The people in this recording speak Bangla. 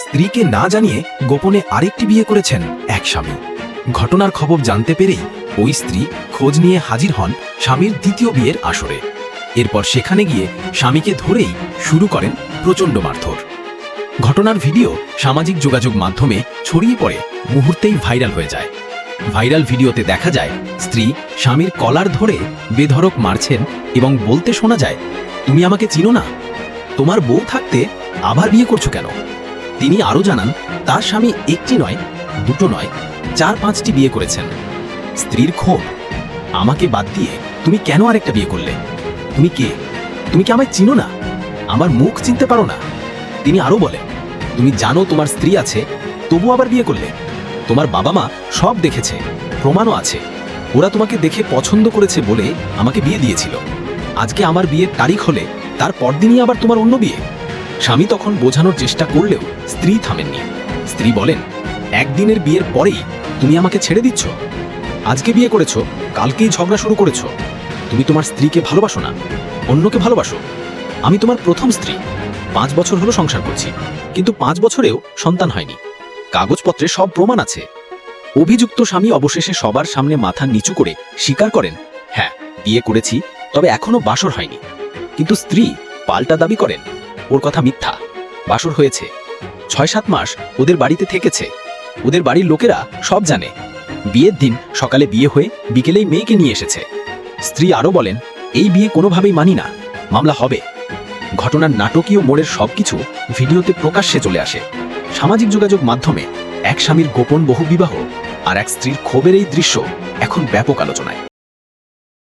স্ত্রীকে না জানিয়ে গোপনে আরেকটি বিয়ে করেছেন এক স্বামী। ঘটনার খবর জানতে পেরেই ওই স্ত্রী খোঁজ নিয়ে হাজির হন স্বামীর দ্বিতীয় বিয়ের আসরে। এরপর সেখানে গিয়ে স্বামীকে ধরেই শুরু করেন প্রচণ্ড মারধর। ঘটনার ভিডিও সামাজিক যোগাযোগ মাধ্যমে ছড়িয়ে পড়ে মুহূর্তেই ভাইরাল হয়ে যায়। ভাইরাল ভিডিওতে দেখা যায় স্ত্রী স্বামীর কলার ধরে বেধড়ক মারছেন এবং বলতে শোনা যায়, তুমি আমাকে চিনো না? তোমার বউ থাকতে আবার বিয়ে করছো কেন? তিনি আরও জানান তার স্বামী একটি নয়, দুটো নয়, 4-5টি বিয়ে করেছেন। স্ত্রীর ক্ষোভ, আমাকে বাদ দিয়ে তুমি কেন আরেকটা বিয়ে করলে? তুমি কে? তুমি কি আমায় চিনো না? আমার মুখ চিনতে পারো না? তিনি আরও বলেন, তুমি জানো তোমার স্ত্রী আছে, তবু আবার বিয়ে করলে? তোমার বাবা মা সব দেখেছে, প্রমাণও আছে। ওরা তোমাকে দেখে পছন্দ করেছে বলে আমাকে বিয়ে দিয়েছিল। আজকে আমার বিয়ের তারিখ হলে তার পরদিনই আবার তোমার অন্য বিয়ে। স্বামী তখন বোঝানোর চেষ্টা করলেও স্ত্রী থামেননি। স্ত্রী বলেন, একদিনের বিয়ের পরেই তুমি আমাকে ছেড়ে দিচ্ছ? আজকে বিয়ে করেছো, কালকেই ঝগড়া শুরু করেছো। তুমি তোমার স্ত্রীকে ভালোবাসো না, অন্যকে ভালোবাসো। আমি তোমার প্রথম স্ত্রী, 5 বছর হলো সংসার করছি, কিন্তু 5 বছরেও সন্তান হয়নি। কাগজপত্রে সব প্রমাণ আছে। অভিযুক্ত স্বামী অবশেষে সবার সামনে মাথা নিচু করে স্বীকার করেন, হ্যাঁ বিয়ে করেছি, তবে এখনো বাসর হয়নি। কিন্তু স্ত্রী পাল্টা দাবি করেন, ওর কথা মিথ্যা, বাসর হয়েছে। 6-7 মাস ওদের বাড়িতে থেকেছে, ওদের বাড়ির লোকেরা সব জানে। বিয়ের দিন সকালে বিয়ে হয়ে বিকেলেই মেয়েকে নিয়ে এসেছে। স্ত্রী আরও বলেন, এই বিয়ে কোনোভাবেই মানি না, মামলা হবে। ঘটনার নাটকীয় মোড়ের সবকিছু ভিডিওতে প্রকাশ্যে চলে আসে। সামাজিক যোগাযোগ মাধ্যমে এক স্বামীর গোপন বহুবিবাহ আর এক স্ত্রীর ক্ষোভের এই দৃশ্য এখন ব্যাপক আলোচনায়।